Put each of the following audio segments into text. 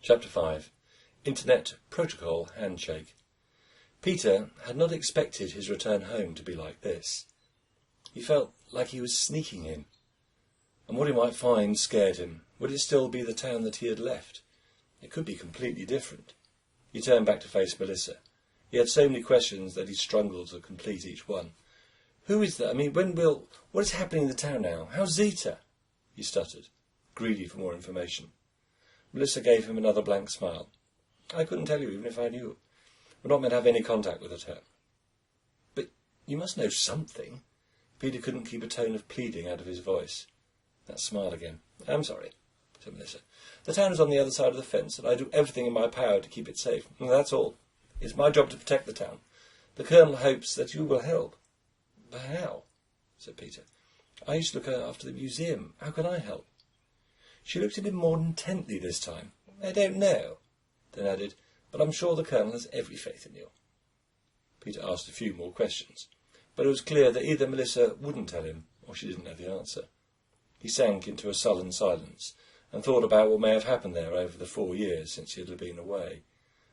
Chapter 5. Internet Protocol Handshake. Peter had not expected his return home to be like this. He felt like he was sneaking in. And what he might find scared him. Would it still be the town that he had left? It could be completely different. He turned back to face Melissa. He had so many questions that he struggled to complete each one. Who is that? What is happening in the town now? How's Zeta? He stuttered, greedy for more information. Melissa gave him another blank smile. I couldn't tell you even if I knew. We're not meant to have any contact with the town. But you must know something. Peter couldn't keep a tone of pleading out of his voice. That smile again. I'm sorry, said Melissa. The town is on the other side of the fence, and I do everything in my power to keep it safe. And that's all. It's my job to protect the town. The Colonel hopes that you will help. But how? Said Peter. I used to look after the museum. How can I help? She looked at him more intently this time. I don't know, then added, but I'm sure the Colonel has every faith in you. Peter asked a few more questions, but it was clear that either Melissa wouldn't tell him, or she didn't know the answer. He sank into a sullen silence, and thought about what may have happened there over the 4 years since he had been away.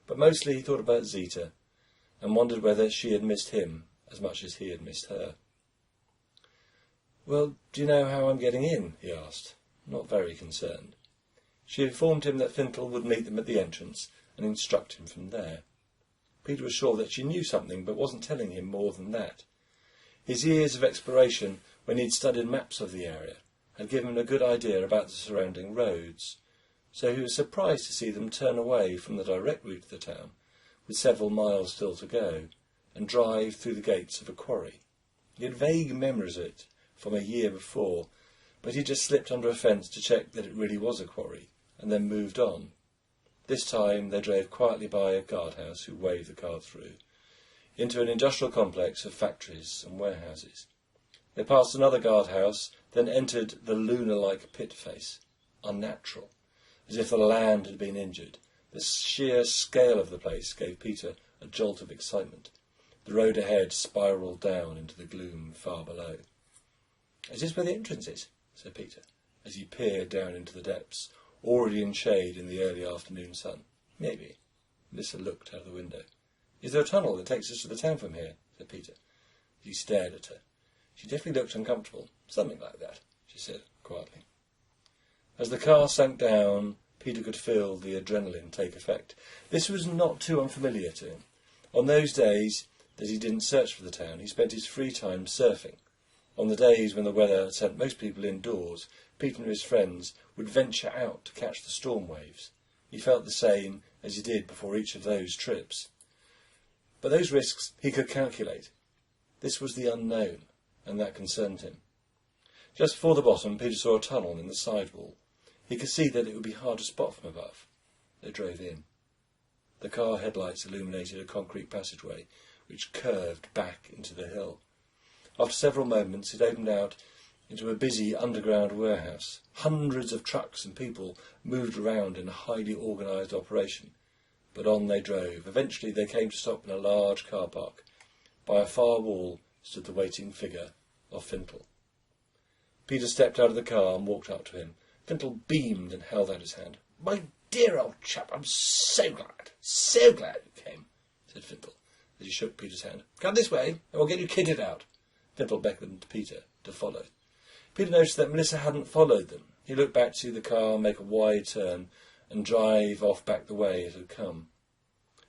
But mostly he thought about Zeta, and wondered whether she had missed him as much as he had missed her. Well, do you know how I'm getting in? He asked, not very concerned. She informed him that Fintel would meet them at the entrance and instruct him from there. Peter was sure that she knew something, but wasn't telling him more than that. His years of exploration, when he'd studied maps of the area, had given him a good idea about the surrounding roads, so he was surprised to see them turn away from the direct route to the town, with several miles still to go, and drive through the gates of a quarry. He had vague memories of it from a year before, but he just slipped under a fence to check that it really was a quarry, and then moved on. This time they drove quietly by a guardhouse who waved the car through, into an industrial complex of factories and warehouses. They passed another guardhouse, then entered the lunar-like pit face, unnatural, as if the land had been injured. The sheer scale of the place gave Peter a jolt of excitement. The road ahead spiralled down into the gloom far below. Is this where the entrance is? Said Peter, as he peered down into the depths, already in shade in the early afternoon sun. Maybe. Melissa looked out of the window. Is there a tunnel that takes us to the town from here? Said Peter. He stared at her. She definitely looked uncomfortable. Something like that, she said quietly. As the car sank down, Peter could feel the adrenaline take effect. This was not too unfamiliar to him. On those days that he didn't search for the town, he spent his free time surfing. On the days when the weather sent most people indoors, Peter and his friends would venture out to catch the storm waves. He felt the same as he did before each of those trips. But those risks he could calculate. This was the unknown, and that concerned him. Just before the bottom, Peter saw a tunnel in the sidewall. He could see that it would be hard to spot from above. They drove in. The car headlights illuminated a concrete passageway, which curved back into the hill. After several moments, it opened out into a busy underground warehouse. Hundreds of trucks and people moved around in a highly organised operation. But on they drove. Eventually they came to stop in a large car park. By a far wall stood the waiting figure of Fintel. Peter stepped out of the car and walked up to him. Fintel beamed and held out his hand. My dear old chap, I'm so glad you came, said Fintel, as he shook Peter's hand. Come this way, and we'll get you kitted out. Fintel beckoned to Peter to follow. Peter noticed that Melissa hadn't followed them. He looked back to see the car make a wide turn and drive off back the way it had come.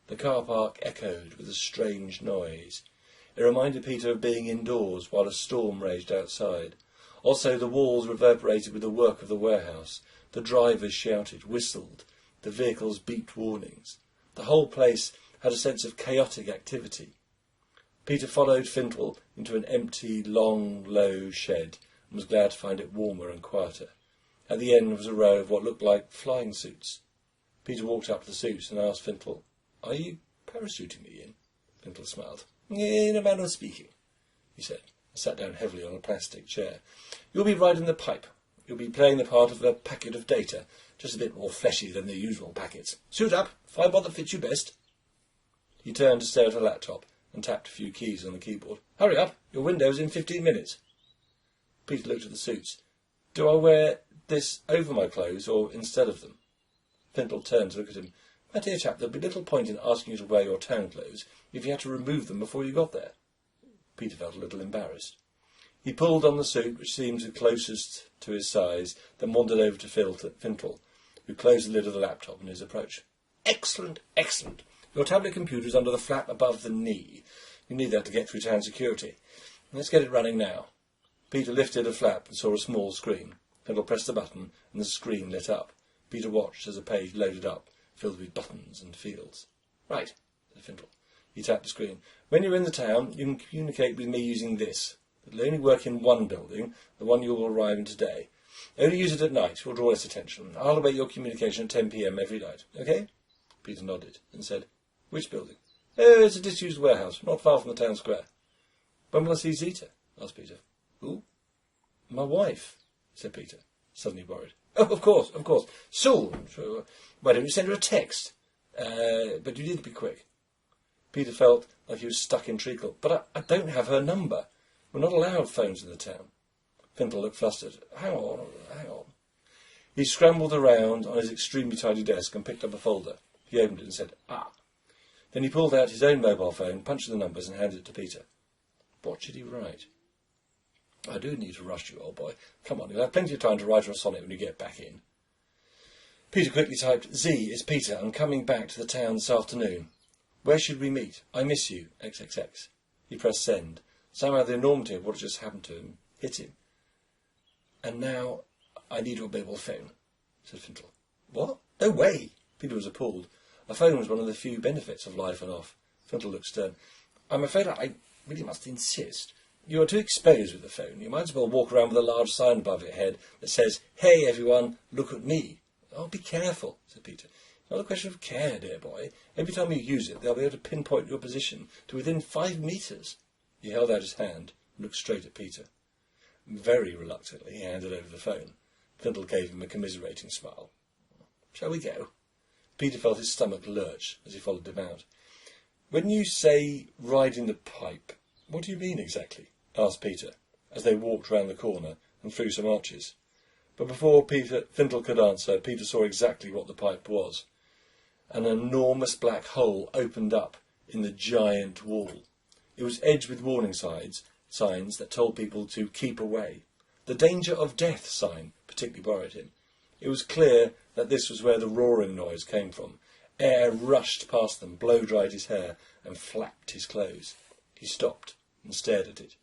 The car park echoed with a strange noise. It reminded Peter of being indoors while a storm raged outside. Also the walls reverberated with the work of the warehouse. The drivers shouted, whistled. The vehicles beeped warnings. The whole place had a sense of chaotic activity. Peter followed Fintel into an empty, long, low shed and was glad to find it warmer and quieter. At the end was a row of what looked like flying suits. Peter walked up to the suits and asked Fintel, Are you parachuting me in? Fintel smiled. In a manner of speaking, he said, and sat down heavily on a plastic chair. You'll be riding the pipe. You'll be playing the part of a packet of data, just a bit more fleshy than the usual packets. Suit up, find what that fits you best. He turned to stare at a laptop and tapped a few keys on the keyboard. Hurry up, your window's in 15 minutes. Peter looked at the suits. Do I wear this over my clothes or instead of them? Fintel turned to look at him. "My dear chap, there'd be little point in asking you to wear your town clothes if you had to remove them before you got there." Peter felt a little embarrassed. He pulled on the suit which seemed the closest to his size, then wandered over to Fintel, who closed the lid of the laptop in his approach. "Excellent, excellent. Your tablet computer is under the flap above the knee. You need that to get through town security. Let's get it running now." Peter lifted a flap and saw a small screen. Fintel pressed the button, and the screen lit up. Peter watched as a page loaded up, filled with buttons and fields. "Right," said Fintel. He tapped the screen. "When you're in the town, you can communicate with me using this. It'll only work in one building, the one you will arrive in today. Only use it at night. You'll draw less attention. I'll await your communication at 10 p.m. every night. OK?" Peter nodded and said, "Which building?" "Oh, it's a disused warehouse, not far from the town square." "When will I see Zeta?" asked Peter. "Who?" "My wife," said Peter, suddenly worried. "Oh, of course, of course. Soon. Sure. Why don't you send her a text? But you need to be quick." Peter felt like he was stuck in treacle. "But I don't have her number. We're not allowed phones in the town." Fintel looked flustered. Hang on. He scrambled around on his extremely tidy desk and picked up a folder. He opened it and said, "Ah." Then he pulled out his own mobile phone, punched the numbers and handed it to Peter. What should he write? "I do need to rush you, old boy. Come on, you'll have plenty of time to write her a sonnet when you get back in." Peter quickly typed, "Z, it's Peter. I'm coming back to the town this afternoon. Where should we meet? I miss you, XXX. He pressed send. Somehow the enormity of what had just happened to him hit him. "And now I need your mobile phone," said Fintel. "What? No way!" Peter was appalled. A phone was one of the few benefits of life and off. Fintel looked stern. "I'm afraid I really must insist. You are too exposed with the phone. You might as well walk around with a large sign above your head that says, 'Hey everyone, look at me.'" "Oh, be careful," said Peter. "It's not a question of care, dear boy. Every time you use it, they'll be able to pinpoint your position to within 5 metres. He held out his hand and looked straight at Peter. Very reluctantly, he handed over the phone. Fintel gave him a commiserating smile. "Shall we go?" Peter felt his stomach lurch as he followed him out. "When you say riding the pipe, what do you mean exactly?" asked Peter, as they walked round the corner and through some arches. But before Fintel could answer, Peter saw exactly what the pipe was. An enormous black hole opened up in the giant wall. It was edged with warning signs that told people to keep away. The danger of death sign particularly worried him. It was clear that this was where the roaring noise came from. Air rushed past them, blow-dried his hair, and flapped his clothes. He stopped and stared at it.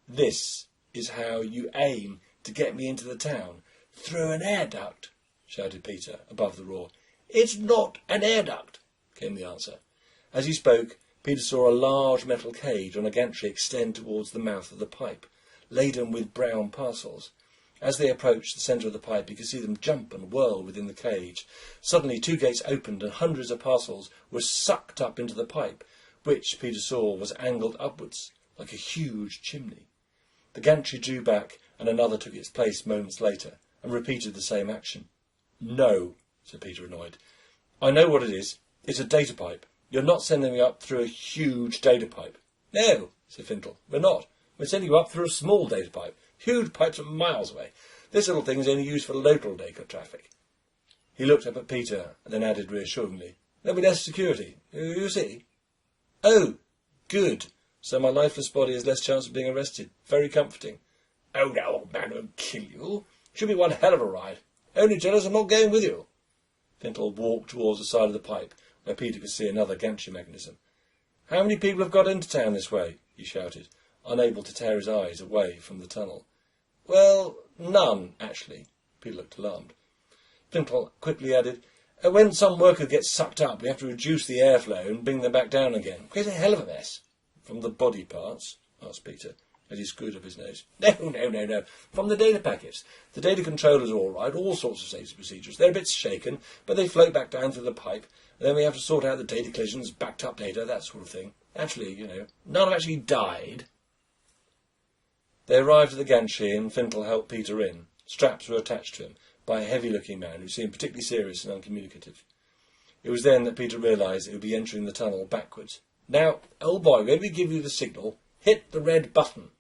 "This is how you aim to get me into the town, through an air duct," shouted Peter above the roar. "It's not an air duct," came the answer. As he spoke, Peter saw a large metal cage on a gantry extend towards the mouth of the pipe, laden with brown parcels. As they approached the centre of the pipe, he could see them jump and whirl within the cage. Suddenly 2 gates opened and hundreds of parcels were sucked up into the pipe, which, Peter saw, was angled upwards, like a huge chimney. The gantry drew back and another took its place moments later, and repeated the same action. "No," said Peter, annoyed. "I know what it is. It's a data pipe. You're not sending me up through a huge data pipe." "No," said Fintel, "we're not. We're sending you up through a small data pipe. Huge pipes are miles away. This little thing is only used for local data traffic." He looked up at Peter and then added reassuringly, "There'll be less security. You see?" "Oh, good. So my lifeless body has less chance of being arrested. Very comforting." "Oh, no, old man won't kill you. Should be one hell of a ride. Only jealous I'm not going with you." Fintel walked towards the side of the pipe, where Peter could see another gantry mechanism. "How many people have got into town this way?" he shouted, unable to tear his eyes away from the tunnel. "Well, none, actually." Peter looked alarmed. Fintel quickly added, "When some worker gets sucked up, we have to reduce the airflow and bring them back down again. Creates a hell of a mess." "From the body parts?" asked Peter, as he screwed up his nose. No. From the data packets. The data controllers are all right, all sorts of safety procedures. They're a bit shaken, but they float back down through the pipe. And then we have to sort out the data collisions, backed up data, that sort of thing. Actually, none have actually died." They arrived at the gantry and Fintel helped Peter in. Straps were attached to him by a heavy-looking man who seemed particularly serious and uncommunicative. It was then that Peter realised he would be entering the tunnel backwards. "Now, old boy, when we give you the signal, hit the red button."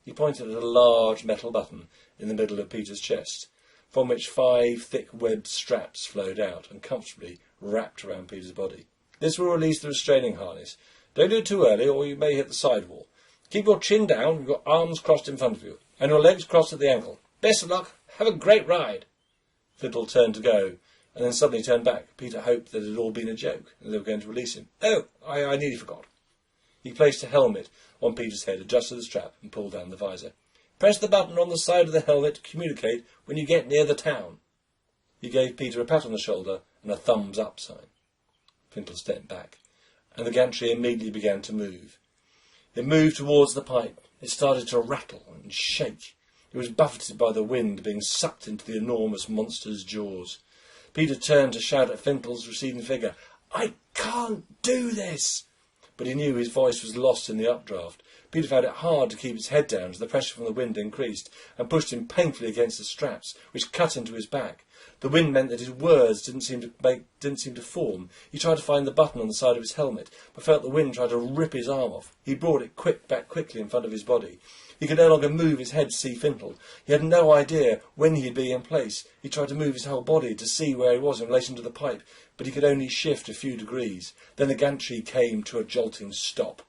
He pointed at a large metal button in the middle of Peter's chest. from which 5 thick webbed straps flowed out and comfortably wrapped around Peter's body. This will release the restraining harness. Don't do it too early or you may hit the sidewall. Keep your chin down with your arms crossed in front of you and your legs crossed at the ankle. Best of luck. Have a great ride. Findle turned to go and then suddenly turned back. Peter hoped that it had all been a joke and they were going to release him. Oh, I nearly forgot. He placed a helmet on Peter's head, adjusted the strap and pulled down the visor. Press the button on the side of the helmet to communicate when you get near the town. He gave Peter a pat on the shoulder and a thumbs up sign. Findle stepped back and the gantry immediately began to move. It moved towards the pipe. It started to rattle and shake. It was buffeted by the wind, being sucked into the enormous monster's jaws. Peter turned to shout at Findle's receding figure, "I can't do this!" But he knew his voice was lost in the updraft. Peter found it hard to keep his head down as the pressure from the wind increased and pushed him painfully against the straps, which cut into his back. The wind meant that his words didn't seem to form. He tried to find the button on the side of his helmet, but felt the wind try to rip his arm off. He brought it back quickly in front of his body. He could no longer move his head to see Findle. He had no idea when he'd be in place. He tried to move his whole body to see where he was in relation to the pipe, but he could only shift a few degrees. Then the gantry came to a jolting stop.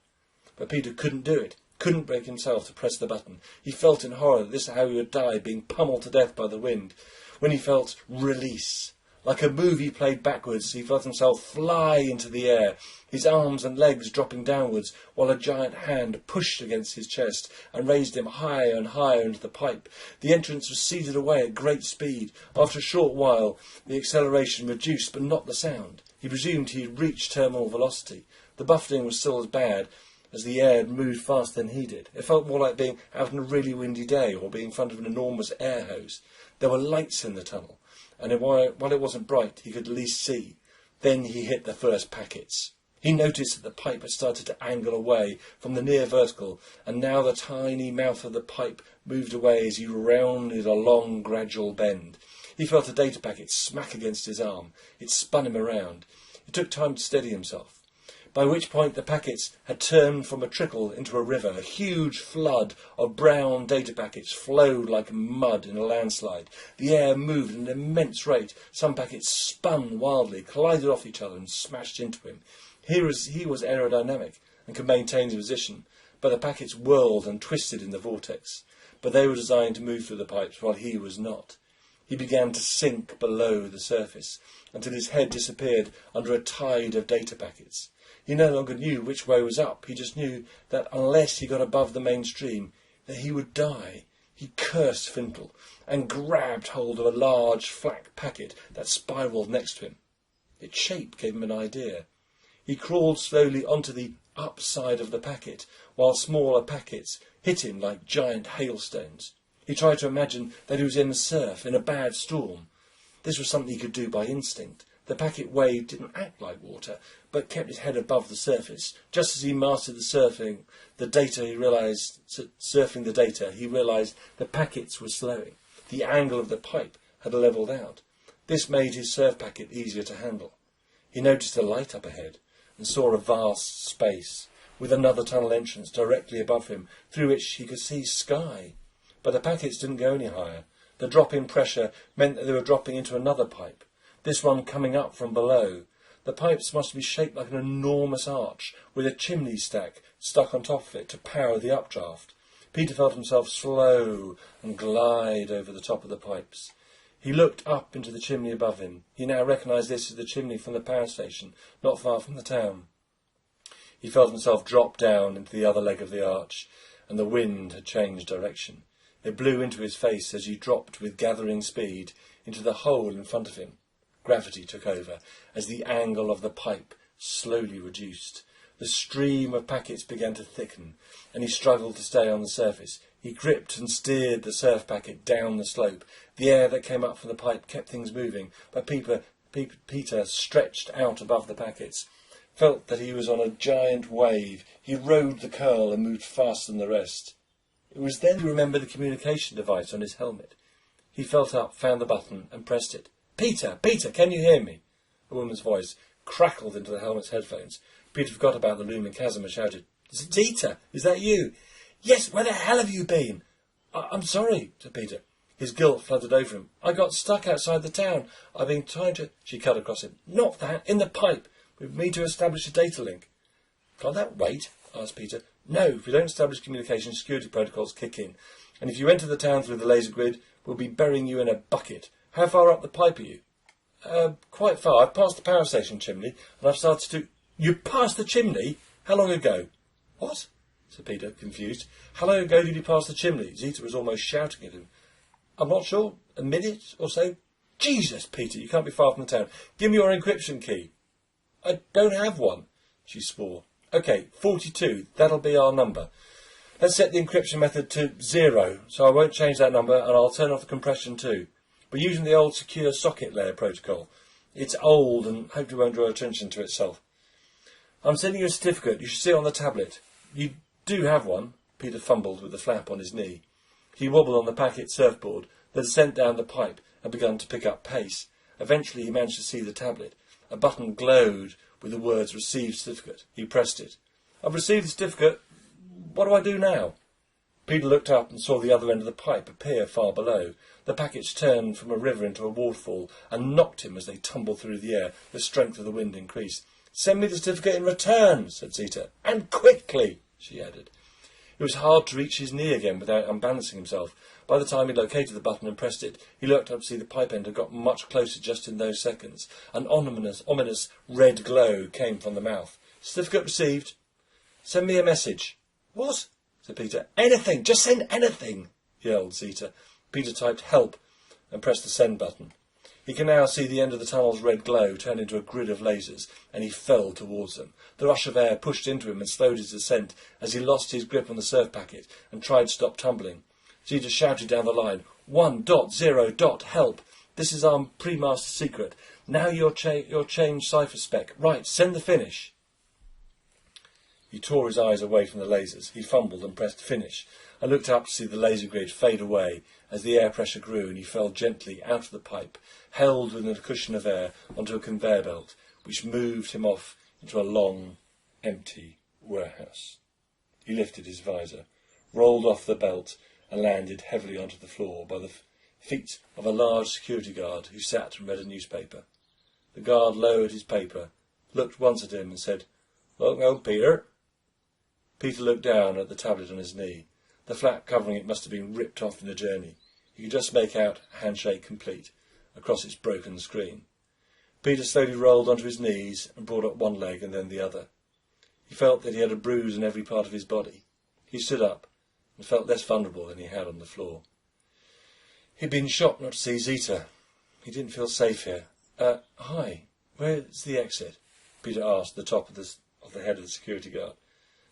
But Peter couldn't do it, couldn't break himself to press the button. He felt in horror that this is how he would die, being pummeled to death by the wind. When he felt release, like a movie played backwards, he felt himself fly into the air, his arms and legs dropping downwards, while a giant hand pushed against his chest and raised him higher and higher into the pipe. The entrance receded away at great speed. After a short while, the acceleration reduced, but not the sound. He presumed he had reached terminal velocity. The buffeting was still as bad, as the air had moved faster than he did. It felt more like being out on a really windy day or being in front of an enormous air hose. There were lights in the tunnel, and while it wasn't bright, he could at least see. Then he hit the first packets. He noticed that the pipe had started to angle away from the near vertical, and now the tiny mouth of the pipe moved away as he rounded a long, gradual bend. He felt a data packet smack against his arm. It spun him around. It took time to steady himself, by which point the packets had turned from a trickle into a river. A huge flood of brown data packets flowed like mud in a landslide. The air moved at an immense rate. Some packets spun wildly, collided off each other and smashed into him. He was aerodynamic and could maintain his position, but the packets whirled and twisted in the vortex. But they were designed to move through the pipes while he was not. He began to sink below the surface until his head disappeared under a tide of data packets. He no longer knew which way was up. He just knew that unless he got above the mainstream, that he would die. He cursed Findle and grabbed hold of a large flat packet that spiralled next to him. Its shape gave him an idea. He crawled slowly onto the upside of the packet, while smaller packets hit him like giant hailstones. He tried to imagine that he was in the surf, in a bad storm. This was something he could do by instinct. The packet wave didn't act like water, but kept his head above the surface. Just as he mastered surfing the data, he realised the packets were slowing. The angle of the pipe had levelled out. This made his surf packet easier to handle. He noticed a light up ahead and saw a vast space with another tunnel entrance directly above him, through which he could see sky. But the packets didn't go any higher. The drop in pressure meant that they were dropping into another pipe, this one coming up from below. The pipes must be shaped like an enormous arch, with a chimney stack stuck on top of it to power the updraft. Peter felt himself slow and glide over the top of the pipes. He looked up into the chimney above him. He now recognised this as the chimney from the power station, not far from the town. He felt himself drop down into the other leg of the arch, and the wind had changed direction. It blew into his face as he dropped with gathering speed into the hole in front of him. Gravity took over as the angle of the pipe slowly reduced. The stream of packets began to thicken, and he struggled to stay on the surface. He gripped and steered the surf packet down the slope. The air that came up from the pipe kept things moving, but Peter stretched out above the packets, felt that he was on a giant wave. He rode the curl and moved faster than the rest. It was then he remembered the communication device on his helmet. He felt up, found the button, and pressed it. "Peter, Peter, can you hear me?" A woman's voice crackled into the helmet's headphones. Peter forgot about the looming chasm and shouted, "Zeta, is that you?" "Yes, where the hell have you been?" I'm sorry," said Peter. His guilt flooded over him. "I got stuck outside the town. I've been trying to..." She cut across him. "Not that! In the pipe! We need to establish a data link." "Can't that wait?" asked Peter. "No, if we don't establish communication, security protocols kick in. And if you enter the town through the laser grid, we'll be burying you in a bucket. How far up the pipe are you?" Quite far. I've passed the power station chimney, and I've started to..." "You passed the chimney? How long ago?" "What?" said Peter, confused. "How long ago did you pass the chimney?" Zeta was almost shouting at him. "I'm not sure. A minute or so." "Jesus, Peter, you can't be far from the town. Give me your encryption key." "I don't have one," she swore. "OK, 42. That'll be our number. Let's set the encryption method to 0, so I won't change that number, and I'll turn off the compression too. We're using the old secure socket layer protocol. It's old and hopefully won't draw attention to itself. I'm sending you a certificate. You should see it on the tablet." "You do have one?" Peter fumbled with the flap on his knee. He wobbled on the packet surfboard that had sent down the pipe and begun to pick up pace. Eventually he managed to see the tablet. A button glowed with the words "Received certificate." He pressed it. "I've received the certificate. What do I do now?" Peter looked up and saw the other end of the pipe appear far below. The packets turned from a river into a waterfall and knocked him as they tumbled through the air. The strength of the wind increased. "Send me the certificate in return," said Zeta. "And quickly," she added. It was hard to reach his knee again without unbalancing himself. By the time he located the button and pressed it, he looked up to see the pipe end had got much closer just in those seconds. An ominous red glow came from the mouth. "Certificate received." "Send me a message." "What?" said Peter. "Anything! Just send anything!" yelled Zeta. Peter typed "help" and pressed the send button. He could now see the end of the tunnel's red glow turn into a grid of lasers, and he fell towards them. The rush of air pushed into him and slowed his descent as he lost his grip on the surf packet and tried to stop tumbling. Zeta shouted down the line, 1.0. Help! This is our pre-master secret. Now your change cipher spec. Right, send the finish." He tore his eyes away from the lasers. He fumbled and pressed finish, and looked up to see the laser grid fade away as the air pressure grew, and he fell gently out of the pipe, held within a cushion of air onto a conveyor belt, which moved him off into a long, empty warehouse. He lifted his visor, rolled off the belt, and landed heavily onto the floor by the feet of a large security guard who sat and read a newspaper. The guard lowered his paper, looked once at him, and said, "Welcome home, Peter." Peter looked down at the tablet on his knee. The flap covering it must have been ripped off in the journey. He could just make out "handshake complete" across its broken screen. Peter slowly rolled onto his knees and brought up one leg and then the other. He felt that he had a bruise in every part of his body. He stood up and felt less vulnerable than he had on the floor. He'd been shocked not to see Zeta. He didn't feel safe here. Hi, where's the exit?" Peter asked the top of the head of the security guard.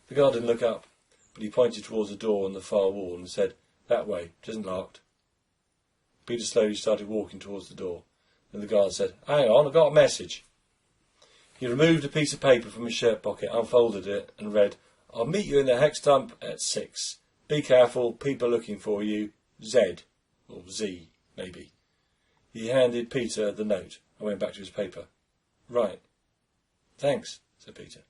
The guard didn't look up, but he pointed towards the door on the far wall and said, "That way, it isn't locked." Peter slowly started walking towards the door. Then the guard said, "Hang on, I've got a message." He removed a piece of paper from his shirt pocket, unfolded it, and read, "I'll meet you in the hex dump at 6. Be careful, people are looking for you. Z." Or Z, maybe. He handed Peter the note and went back to his paper. "Right. Thanks," said Peter.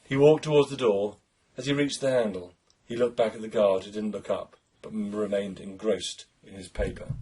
He walked towards the door. As he reached the handle, he looked back at the guard who didn't look up, but remained engrossed in his paper.